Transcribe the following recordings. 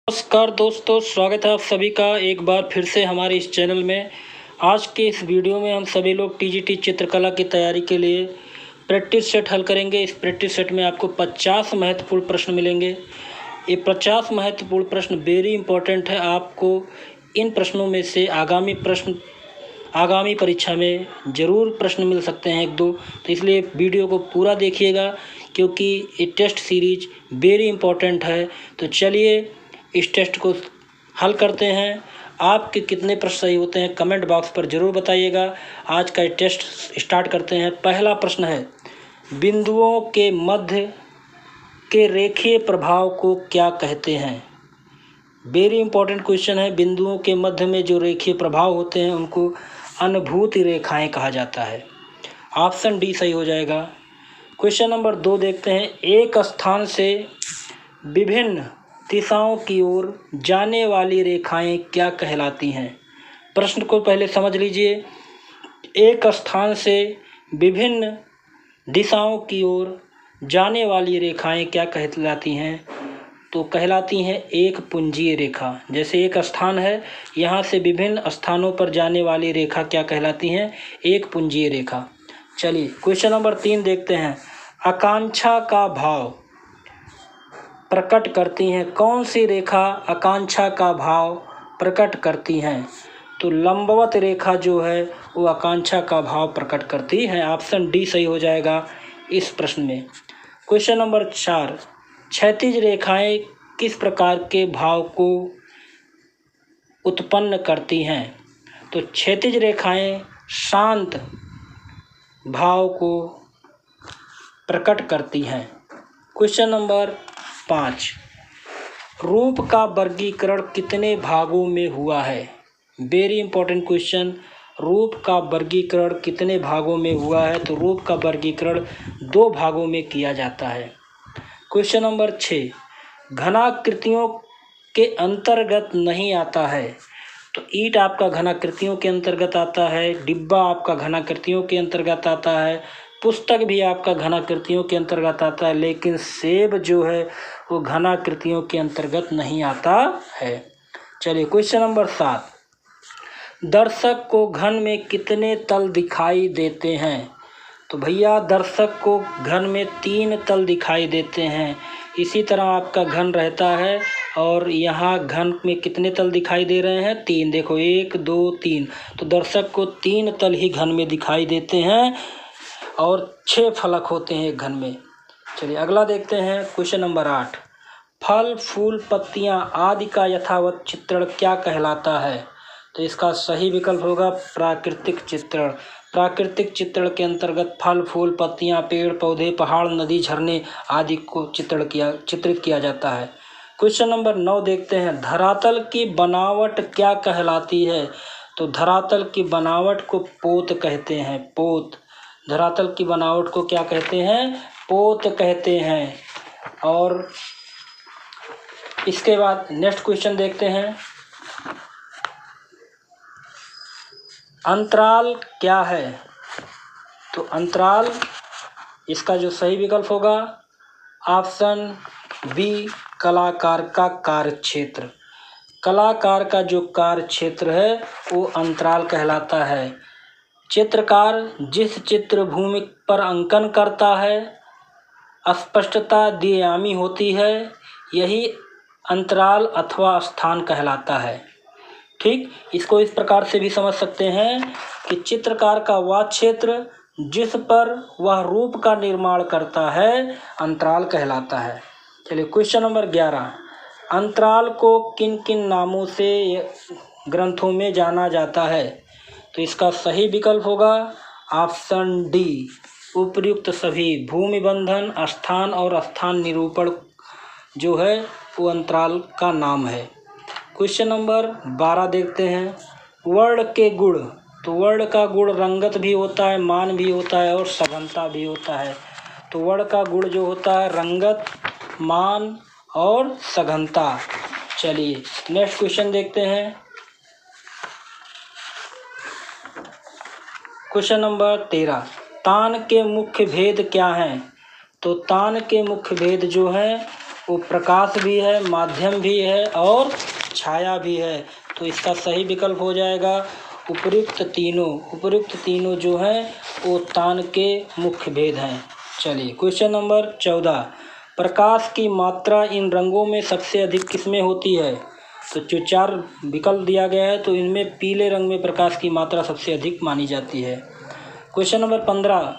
नमस्कार दोस्तों, स्वागत है आप सभी का एक बार फिर से हमारे इस चैनल में। आज के इस वीडियो में हम सभी लोग टीजीटी चित्रकला की तैयारी के लिए प्रैक्टिस सेट हल करेंगे। इस प्रैक्टिस सेट में आपको 50 महत्वपूर्ण प्रश्न मिलेंगे। ये 50 महत्वपूर्ण प्रश्न वेरी इंपॉर्टेंट है। आपको इन प्रश्नों में से आगामी परीक्षा में ज़रूर प्रश्न मिल सकते हैं एक दो, तो इसलिए वीडियो को पूरा देखिएगा क्योंकि ये टेस्ट सीरीज वेरी इंपॉर्टेंट है। तो चलिए इस टेस्ट को हल करते हैं। आपके कितने प्रश्न सही होते हैं कमेंट बॉक्स पर ज़रूर बताइएगा। आज का टेस्ट स्टार्ट करते हैं। पहला प्रश्न है, बिंदुओं के मध्य के रेखीय प्रभाव को क्या कहते हैं? वेरी इंपॉर्टेंट क्वेश्चन है। बिंदुओं के मध्य में जो रेखीय प्रभाव होते हैं उनको अनुभूति रेखाएं कहा जाता है। ऑप्शन डी सही हो जाएगा। क्वेश्चन नंबर 2 देखते हैं, एक स्थान से विभिन्न दिशाओं की ओर जाने वाली रेखाएं क्या कहलाती हैं? प्रश्न को पहले समझ लीजिए। एक स्थान से विभिन्न दिशाओं की ओर जाने वाली रेखाएं क्या कहलाती हैं? तो कहलाती हैं एक पुंजीय रेखा। जैसे एक स्थान है, यहाँ से विभिन्न स्थानों पर जाने वाली रेखा क्या कहलाती हैं? एक पुंजीय रेखा। चलिए क्वेश्चन नंबर 3 देखते हैं, आकांक्षा का भाव प्रकट करती हैं। कौन सी रेखा आकांक्षा का भाव प्रकट करती हैं? तो लंबवत रेखा जो है वो आकांक्षा का भाव प्रकट करती है। ऑप्शन डी सही हो जाएगा इस प्रश्न में। क्वेश्चन नंबर 4, क्षैतिज रेखाएं किस प्रकार के भाव को उत्पन्न करती हैं? तो क्षैतिज रेखाएं शांत भाव को प्रकट करती हैं। क्वेश्चन नंबर 5, रूप का वर्गीकरण कितने भागों में हुआ है? Very important question. रूप का वर्गीकरण कितने भागों में हुआ है? तो रूप का वर्गीकरण 2 भागों में किया जाता है। क्वेश्चन नंबर 6, घनाकृतियों के अंतर्गत नहीं आता है। तो ईंट आपका घनाकृतियों के अंतर्गत आता है, डिब्बा आपका घनाकृतियों के अंतर्गत आता है, पुस्तक भी आपका घनाकृतियों के अंतर्गत आता है, लेकिन सेब जो है वो घनाकृतियों के अंतर्गत नहीं आता है। चलिए क्वेश्चन नंबर 7, दर्शक को घन में कितने तल दिखाई देते हैं? तो भैया दर्शक को घन में 3 तल दिखाई देते हैं। इसी तरह आपका घन रहता है और यहाँ घन में कितने तल दिखाई दे रहे हैं? 3। देखो 1 2 3, तो दर्शक को 3 तल ही घन में दिखाई देते हैं और 6 फलक होते हैं एक घन में। चलिए अगला देखते हैं क्वेश्चन नंबर 8, फल फूल पत्तियाँ आदि का यथावत चित्रण क्या कहलाता है? तो इसका सही विकल्प होगा प्राकृतिक चित्रण। प्राकृतिक चित्रण के अंतर्गत फल फूल पत्तियाँ पेड़ पौधे पहाड़ नदी झरने आदि को चित्रित किया जाता है। क्वेश्चन नंबर 9 देखते हैं, धरातल की बनावट क्या कहलाती है? तो धरातल की बनावट को पोत कहते हैं। पोत, धरातल की बनावट को क्या कहते हैं? पोत कहते हैं। और इसके बाद नेक्स्ट क्वेश्चन देखते हैं, अंतराल क्या है? तो अंतराल, इसका जो सही विकल्प होगा ऑप्शन बी, कलाकार का कार्यक्षेत्र। कलाकार का जो कार्यक्षेत्र है वो अंतराल कहलाता है। चित्रकार जिस चित्र भूमि पर अंकन करता है स्पष्टता द्वियामी होती है, यही अंतराल अथवा स्थान कहलाता है। ठीक, इसको इस प्रकार से भी समझ सकते हैं कि चित्रकार का वह क्षेत्र जिस पर वह रूप का निर्माण करता है अंतराल कहलाता है। चलिए क्वेश्चन नंबर 11, अंतराल को किन किन नामों से ग्रंथों में जाना जाता है? तो इसका सही विकल्प होगा ऑप्शन डी, उपर्युक्त सभी। भूमि बंधन स्थान और स्थान निरूपण जो है वो अंतराल का नाम है। क्वेश्चन नंबर 12 देखते हैं, वर्ण के गुण। तो वर्ण का गुण रंगत भी होता है, मान भी होता है और सघनता भी होता है। तो वर्ण का गुण जो होता है रंगत, मान और सघनता। चलिए नेक्स्ट क्वेश्चन देखते हैं, क्वेश्चन नंबर 13, तान के मुख्य भेद क्या हैं? तो तान के मुख्य भेद जो हैं वो प्रकाश भी है, माध्यम भी है और छाया भी है। तो इसका सही विकल्प हो जाएगा उपयुक्त तीनों जो हैं वो तान के मुख्य भेद हैं। चलिए क्वेश्चन नंबर 14, प्रकाश की मात्रा इन रंगों में सबसे अधिक किसमें होती है? तो जो 4 विकल्प दिया गया है तो इनमें पीले रंग में प्रकाश की मात्रा सबसे अधिक मानी जाती है। क्वेश्चन नंबर 15,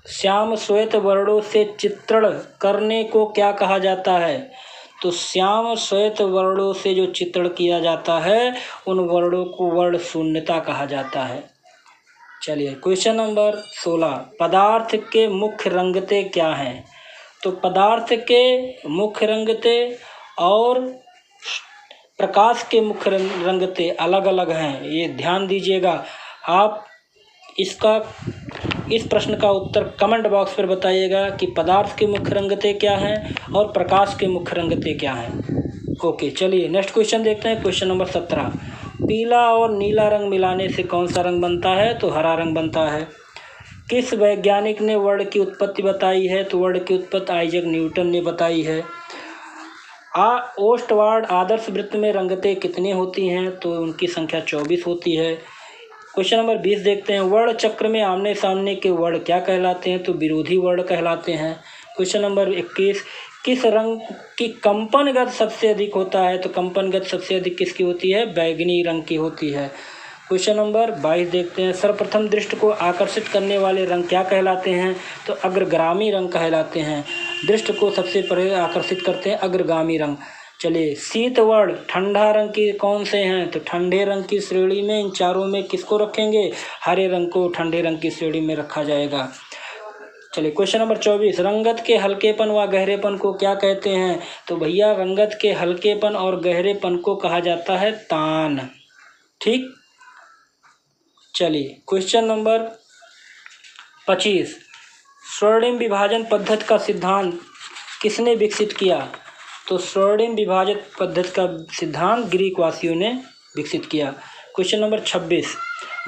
श्याम श्वेत वर्णों से चित्रण करने को क्या कहा जाता है? तो श्याम श्वेत वर्णों से जो चित्रण किया जाता है उन वर्णों को वर्ण शून्यता कहा जाता है। चलिए क्वेश्चन नंबर 16, पदार्थ के मुख्य रंगते क्या हैं? तो पदार्थ के मुख्य रंगते और प्रकाश के मुख्य रंगते अलग अलग हैं, ये ध्यान दीजिएगा। आप इस प्रश्न का उत्तर कमेंट बॉक्स पर बताइएगा कि पदार्थ के मुख्य रंगते क्या हैं और प्रकाश के मुख्य रंगते क्या हैं। ओके, चलिए नेक्स्ट क्वेश्चन देखते हैं। क्वेश्चन नंबर 17, पीला और नीला रंग मिलाने से कौन सा रंग बनता है? तो हरा रंग बनता है। किस वैज्ञानिक ने वर्ण की उत्पत्ति बताई है? तो वर्ण की उत्पत्ति आइजैक न्यूटन ने बताई है। ओस्टवार्ड आदर्श वृत्त में रंगते कितनी होती हैं? तो उनकी संख्या 24 होती है। क्वेश्चन नंबर 20 देखते हैं, वर्ण चक्र में आमने सामने के वर्ण क्या कहलाते हैं? तो विरोधी वर्ण कहलाते हैं। क्वेश्चन नंबर 21, किस रंग की कंपन गति सबसे अधिक होता है? तो कंपन गति सबसे अधिक किसकी होती है? बैगनी रंग की होती है। क्वेश्चन नंबर 22 देखते हैं, सर्वप्रथम दृष्टि को आकर्षित करने वाले रंग क्या कहलाते हैं? तो अग्रगामी रंग कहलाते हैं। दृष्टि को सबसे पहले आकर्षित करते हैं अग्रगामी रंग। चलिए, शीत वर्ण ठंडा रंग की कौन से हैं? तो ठंडे रंग की श्रेणी में इन चारों में किसको रखेंगे? हरे रंग को ठंडे रंग की श्रेणी में रखा जाएगा। चलिए क्वेश्चन नंबर 24, रंगत के हल्केपन व गहरेपन को क्या कहते हैं? तो भैया रंगत के हल्केपन और गहरेपन को कहा जाता है तान। ठीक, चलिए क्वेश्चन नंबर 25, स्वर्णिम विभाजन पद्धति का सिद्धांत किसने विकसित किया? तो स्वर्णिम विभाजन पद्धति का सिद्धांत ग्रीक वासियों ने विकसित किया। क्वेश्चन नंबर 26,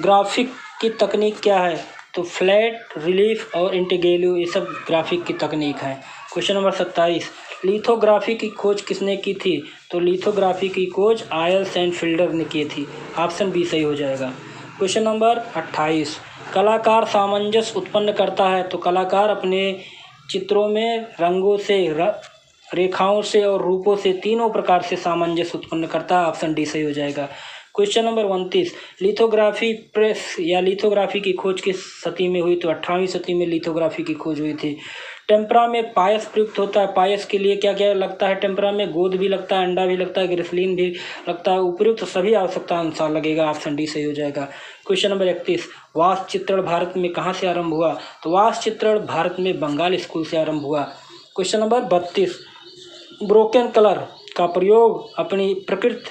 ग्राफिक की तकनीक क्या है? तो फ्लैट, रिलीफ और इंटीग्रेलिव, ये सब ग्राफिक की तकनीक है। क्वेश्चन नंबर 27, लिथोग्राफी की खोज किसने की थी? तो लिथोग्राफी की खोज आयल्स एंड फिल्डर ने की थी। ऑप्शन बी सही हो जाएगा। क्वेश्चन नंबर 28, कलाकार सामंजस्य उत्पन्न करता है? तो कलाकार अपने चित्रों में रंगों से, रेखाओं से और रूपों से तीनों प्रकार से सामंजस्य उत्पन्न करता है। ऑप्शन डी सही हो जाएगा। क्वेश्चन नंबर 29, लिथोग्राफी प्रेस या लिथोग्राफी की खोज किस सदी में हुई? तो 18वीं सदी में लिथोग्राफी की खोज हुई थी। टेम्परा में पायस प्रयुक्त होता है, पायस के लिए क्या क्या लगता है? टेम्परा में गोद भी लगता है, अंडा भी लगता है, ग्रिसलीन भी लगता है। उपयुक्त सभी आवश्यकता अनुसार लगेगा। ऑप्शन डी सही हो जाएगा। क्वेश्चन नंबर 31, वास्तु चित्रण भारत में कहाँ से आरंभ हुआ? तो वास्तु चित्रण भारत में बंगाल स्कूल से आरंभ हुआ। क्वेश्चन नंबर 32, ब्रोकन कलर का प्रयोग अपनी प्रकृति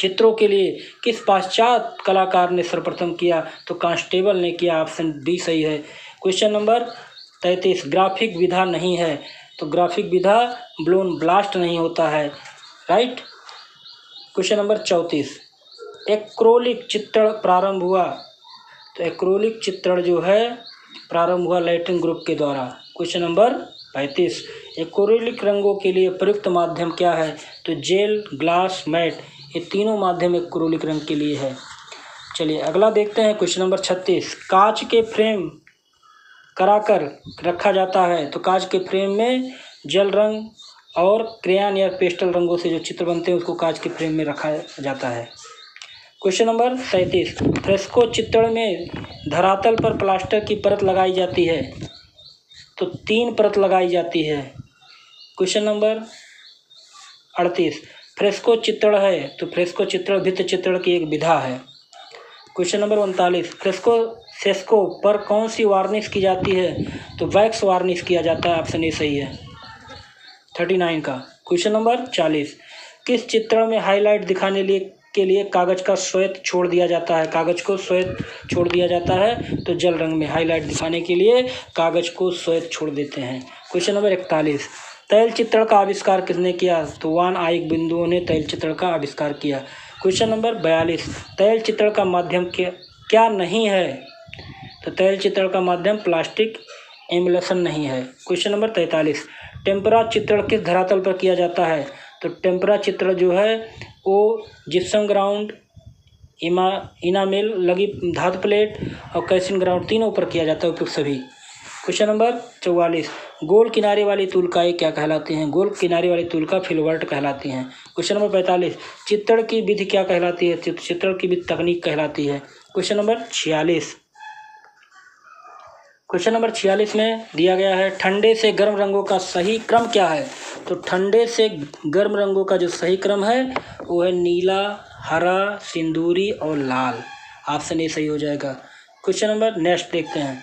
चित्रों के लिए किस पाश्चात्य कलाकार ने सर्वप्रथम किया? तो कांस्टेबल ने किया। ऑप्शन डी सही है। क्वेश्चन नंबर 33, ग्राफिक विधा नहीं है? तो ग्राफिक विधा ब्लोन ब्लास्ट नहीं होता है। राइट। क्वेश्चन नंबर 34, एक्रोलिक चित्रण प्रारंभ हुआ? तो एक्रोलिक चित्रण जो है प्रारंभ हुआ लैटिन ग्रुप के द्वारा। क्वेश्चन नंबर 35, एक्रोलिक रंगों के लिए प्रयुक्त माध्यम क्या है? तो जेल, ग्लास, मैट, ये तीनों माध्यम एक्रोलिक रंग के लिए है। चलिए अगला देखते हैं। क्वेश्चन नंबर 36, कांच के फ्रेम कराकर रखा जाता है? तो कांच के फ्रेम में जल रंग और क्रेयॉन या पेस्टल रंगों से जो चित्र बनते हैं उसको कांच के फ्रेम में रखा जाता है। क्वेश्चन नंबर 37, फ्रेस्को चित्रण में धरातल पर प्लास्टर की परत लगाई जाती है? तो 3 परत लगाई जाती है। क्वेश्चन नंबर 38, फ्रेस्को चित्रण है? तो फ्रेस्को चित्रण भित्ति चित्रण की एक विधा है। क्वेश्चन नंबर 39, फ्रेस्को पर कौन सी वार्निश की जाती है? तो वैक्स वार्निश किया जाता है। ऑप्शन ए सही है 39 का। क्वेश्चन नंबर 40, किस चित्रण में हाईलाइट दिखाने के लिए कागज का श्वेत छोड़ दिया जाता है? कागज को श्वेत छोड़ दिया जाता है। तो जल रंग में हाईलाइट दिखाने के लिए कागज को श्वेत छोड़ देते हैं। क्वेश्चन नंबर 41, तैल चित्रण का आविष्कार किसने किया? तो वान आइक बिंदुओं ने तैल चित्रण का आविष्कार किया। क्वेश्चन नंबर 42, तैल चित्रण का माध्यम क्या नहीं है? तो तैल चित्रण का माध्यम प्लास्टिक एम्बुलेशन नहीं है। क्वेश्चन नंबर 43, टेम्परा चित्रण किस धरातल पर किया जाता है? तो टेम्परा चित्रण जो है वो जिप्सम ग्राउंड, इनामेल लगी धातु प्लेट और कैल्शियम ग्राउंड तीनों पर किया जाता है उपयुक्त सभी। क्वेश्चन नंबर 44, गोल किनारे वाली तुलकाएँ क्या कहलाती हैं? गोल किनारे वाली तुलका फिलवर्ट कहलाती हैं। क्वेश्चन नंबर 45, चित्रण की विधि क्या कहलाती है? चित्रण की विधि तकनीक कहलाती है। क्वेश्चन नंबर 46, क्वेश्चन नंबर 46 में दिया गया है ठंडे से गर्म रंगों का सही क्रम क्या है? तो ठंडे से गर्म रंगों का जो सही क्रम है वो है नीला, हरा, सिंदूरी और लाल। ऑप्शन ए सही हो जाएगा। क्वेश्चन नंबर नेक्स्ट देखते हैं।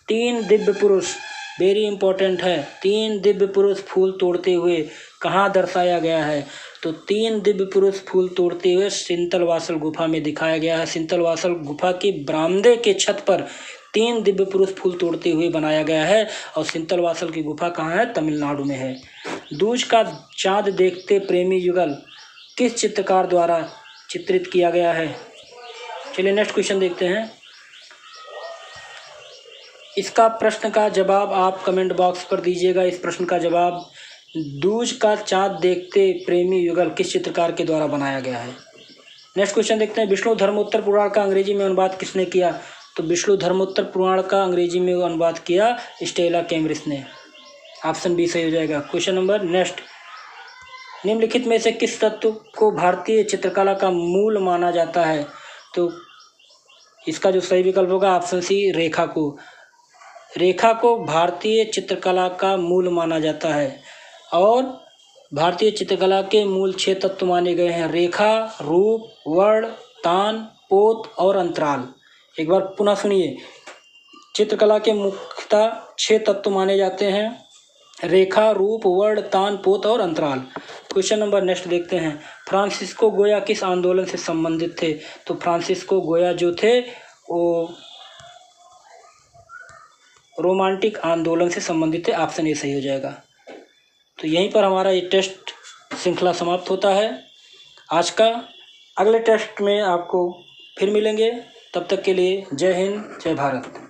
3 दिव्य पुरुष, वेरी इंपॉर्टेंट है, 3 दिव्य पुरुष फूल तोड़ते हुए कहाँ दर्शाया गया है? तो 3 दिव्य पुरुष फूल तोड़ते हुए सिंतलवासल गुफा में दिखाया गया है। सिंतलवासल गुफा के बरामदे के छत पर 3 दिव्य पुरुष फूल तोड़ते हुए बनाया गया है और सिंतलवासल की गुफा कहाँ है? तमिलनाडु में है। दूज का चाँद देखते प्रेमी युगल किस चित्रकार द्वारा चित्रित किया गया है? चलिए नेक्स्ट क्वेश्चन देखते हैं। इसका प्रश्न का जवाब आप कमेंट बॉक्स पर दीजिएगा। इस प्रश्न का जवाब, दूज का चाँद देखते प्रेमी युगल किस चित्रकार के द्वारा बनाया गया है? नेक्स्ट क्वेश्चन देखते हैं। विष्णु धर्मोत्तर पुराण का अंग्रेजी में अनुवाद किसने किया? तो विष्णु धर्मोत्तर पुराण का अंग्रेजी में अनुवाद किया स्टेला कैम्ब्रिज ने। ऑप्शन बी सही हो जाएगा। क्वेश्चन नंबर नेक्स्ट, निम्नलिखित में से किस तत्व को भारतीय चित्रकला का मूल माना जाता है? तो इसका जो सही विकल्प होगा ऑप्शन सी, रेखा को। रेखा को भारतीय चित्रकला का मूल माना जाता है और भारतीय चित्रकला के मूल 6 तत्व माने गए हैं, रेखा, रूप, वर्ण, तान, पोत और अंतराल। एक बार पुनः सुनिए, चित्रकला के मुख्यतः 6 तत्व माने जाते हैं, रेखा, रूप, वर्ण, तान, पोत और अंतराल। क्वेश्चन नंबर नेक्स्ट देखते हैं। फ्रांसिस्को गोया किस आंदोलन से संबंधित थे? तो फ्रांसिस्को गोया जो थे वो रोमांटिक आंदोलन से संबंधित थे। ऑप्शन ए सही हो जाएगा। तो यहीं पर हमारा ये टेस्ट श्रृंखला समाप्त होता है आज का। अगले टेस्ट में आपको फिर मिलेंगे, तब तक के लिए जय हिंद, जय भारत।